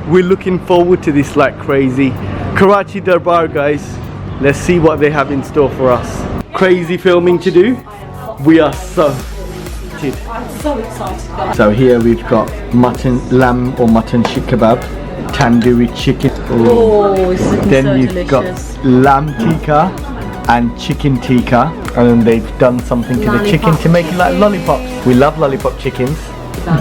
We're looking forward to this like crazy. Karachi Darbar, guys. Let's see what they have in store for us. Crazy filming to do. We are so excited. I'm so excited, guys. So here we've got mutton, lamb or mutton shish kebab, tandoori chicken. Oh, this is looking then so you've delicious. got lamb tikka and chicken tikka, and then they've done something to the chicken to make it like lollipops. We love lollipop chickens.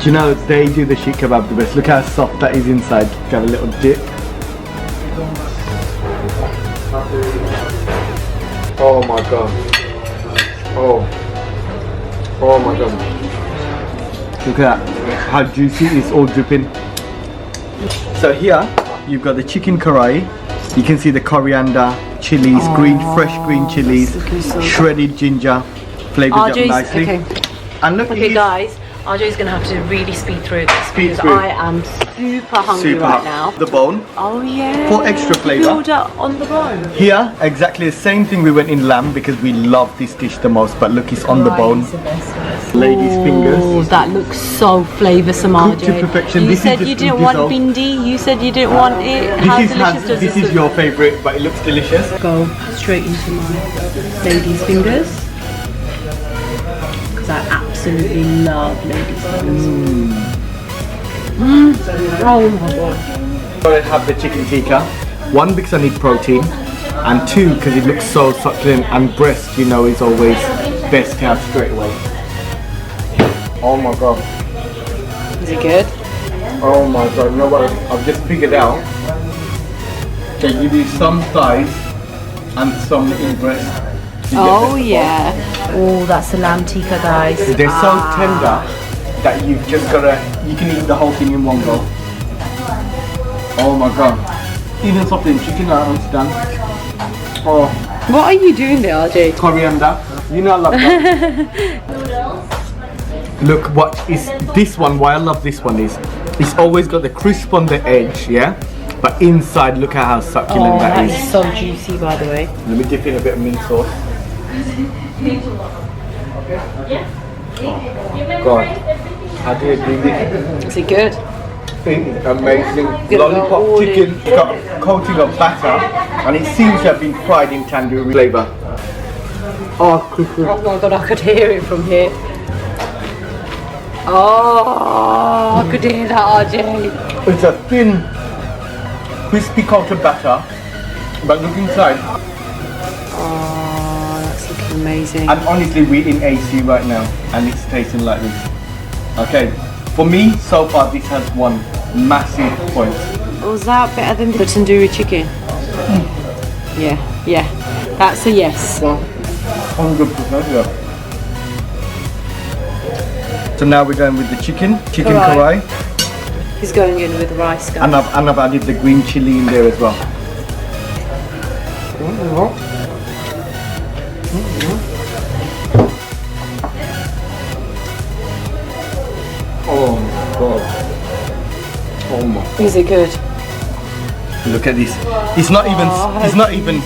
Do you know they do the shish kebab the best? Look how soft that is inside. Got a little dip. Oh my god. Oh my god. Look at that. How juicy it's all dripping. So here you've got the chicken karahi. You can see the coriander, chilies, fresh green chilies, so shredded ginger, flavored up nicely. Okay, And look, okay guys, RJ's going to have to really speed through this because through. I am super hungry right now. The bone. Oh yeah. For extra flavour. Order on the bone. Here, exactly the same thing we went in lamb because we love this dish the most, but look, it's on the bone. Ladies' fingers. Oh, that looks so flavoursome, Cooked to RJ. perfection. You This said is you just didn't want dissolved. bindi, you said you didn't want it. How delicious does This this is your favourite, but it looks delicious. Go straight into my ladies' fingers. Because I absolutely love ladies' fingers. Oh my god. I have the chicken tikka. One, because I need protein, and two, because it looks so succulent, and breast, you know, is always best to have straight away. Oh my god. Is it good? Oh my god, you know what I've just figured out? They give you some thighs and some in breast. Oh yeah. Oh, that's the lamb tikka, guys. They're so tender that you've just gotta, you can eat the whole thing in one go. Oh my god. Even something chicken I understand. Oh. What are you doing there, RJ? Coriander. You know I love that. Look what is this one, why I love this one is, it's always got the crisp on the edge, yeah? But inside, look at how succulent that is. So juicy, by the way. Let me dip in a bit of mint sauce. Oh god. How do you do this? Is it good? Amazing. Good Lollipop all chicken, it's got a coating of batter, and it seems to have been fried in tandoori flavour. Oh, cuckoo. Oh my god, I could hear it from here. Oh, I could hear that, RJ. It's a thin, crispy coat of batter, but look inside. Oh, that's looking amazing. And honestly, we're in AC right now, and it's tasting like this. Okay, for me, so far, this has won massive points. Was that better than the tandoori chicken? Yeah, that's a yes. 100%, yeah. So now we're going with the chicken Karahi. karahi, He's going in with rice, guys. and I've added the green chili in there as well. Oh my god. Oh my. Is it good? Look at this. It's not even. It's not even.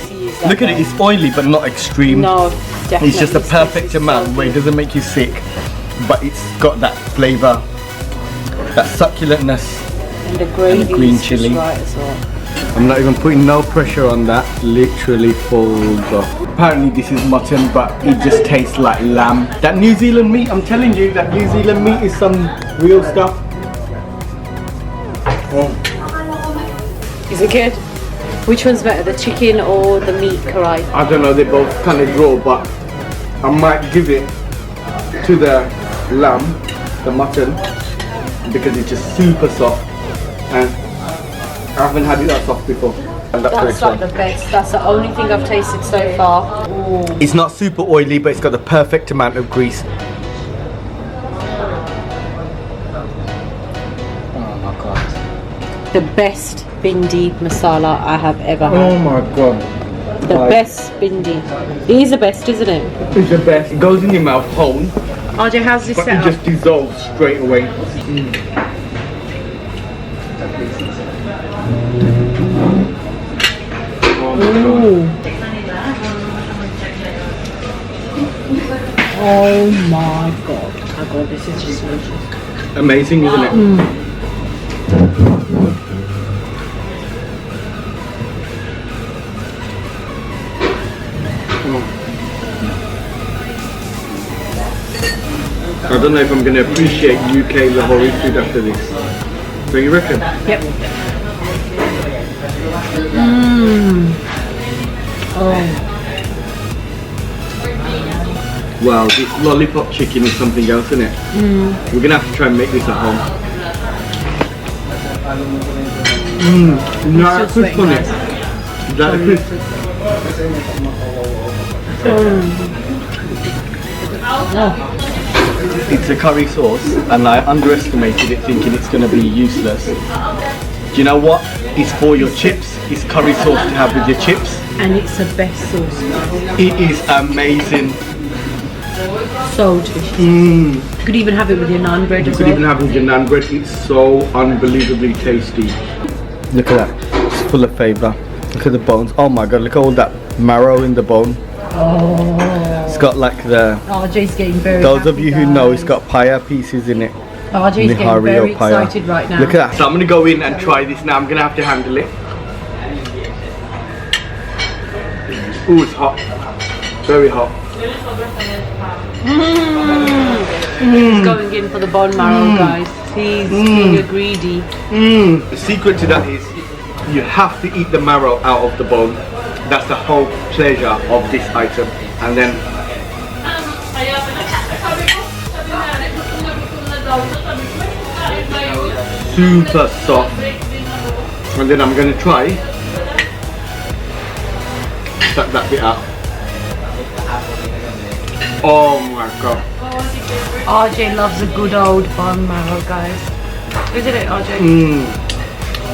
Look at it. It's oily, but not extreme. No, definitely. It's just a perfect amount where it doesn't make you sick, but it's got that flavour, that succulentness, And the gravy and the green is just chili. right as well. I'm not even putting no pressure on that. Literally folds off. Apparently this is mutton, but it just tastes like lamb. That New Zealand meat, I'm telling you, that New Zealand meat is some real stuff. Oh. Is it good? Which one's better, the chicken or the meat karahi? I don't know, they both kind of draw, but I might give it to the lamb, the mutton, because it's just super soft, and I haven't had it that soft before. And That's like the best. That's the only thing I've tasted so far. Ooh. It's not super oily, but it's got the perfect amount of grease. Oh my god. The best bindi masala I have ever had. Oh my god. The best bindi. It is the best, isn't it? It's the best. It goes in your mouth whole, RJ, how's this but set it up? just dissolves straight away. Oh my god. Oh god, this is just delicious. Amazing, isn't it? I don't know if I'm going to appreciate UK Lahori food after this. What do you reckon? Yep. Mmm. Oh. Wow, this lollipop chicken is something else, isn't it? Mm. We're going to have to try and make this at home. Mmm. No, It's just crisp on it. nice. Is that a crisp? It's a curry sauce and I underestimated it thinking it's going to be useless. Do you know what? It's for your chips. It's curry sauce to have with your chips. And it's the best sauce. It is amazing. So delicious. Mm. You could even have it with your naan bread You as could well. even have it with your naan bread. It's so unbelievably tasty. Look at that. It's full of flavour. Look at the bones. Oh my god, look at all that marrow in the bone. Oh. It's got like the... RJ's getting very Those happy, of you who guys. know, it's got paya pieces in it. RJ's getting Nihari very or paya. excited right now. Look at that. So I'm going to go in and try this now. I'm going to have to handle it. Ooh, it's hot. Very hot. He's going in for the bone marrow, guys. He's being greedy. The secret to that is you have to eat the marrow out of the bone. That's the whole pleasure of this item. And then super soft. And then I'm going to try suck that bit out. Oh my god. RJ loves a good old bone marrow, guys. Isn't it, RJ?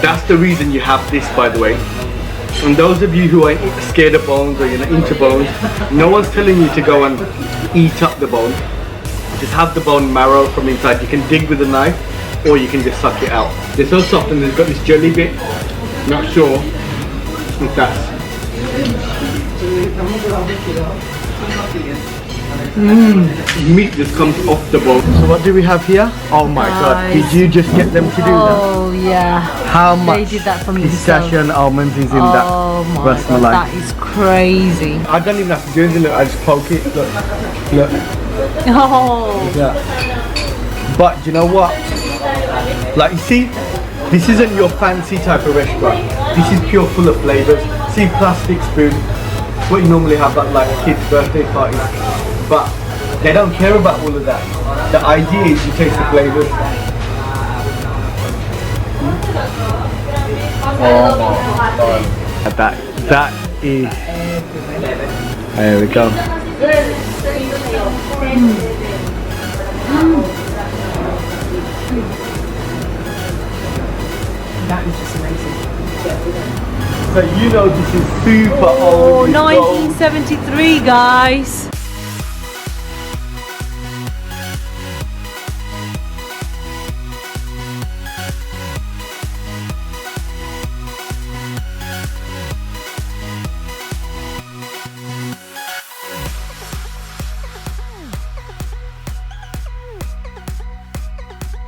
That's the reason you have this, by the way. And those of you who are scared of bones or you're not into bones, no one's telling you to go and eat up the bone. Just have the bone marrow from inside. You can dig with a knife or you can just suck it out. They're so soft and they've got this jelly bit. Not sure if that's... Meat just comes off the bone. So what do we have here? Oh my god, did you just get them to do that? Oh yeah. How much They did that for pistachio and almonds is in that my ras god, malai? that is crazy. I don't even have to do anything, look, I just poke it, look, look, Oh. yeah. But you know what? Like you see, this isn't your fancy type of restaurant. This is pure full of flavours. See, plastic spoon, it's what you normally have at like kids' birthday parties. But they don't care about all of that. The idea is you taste the flavours. Oh my god. That is... There we go. That is just amazing. So you know this is super old. Oh, 1973, guys.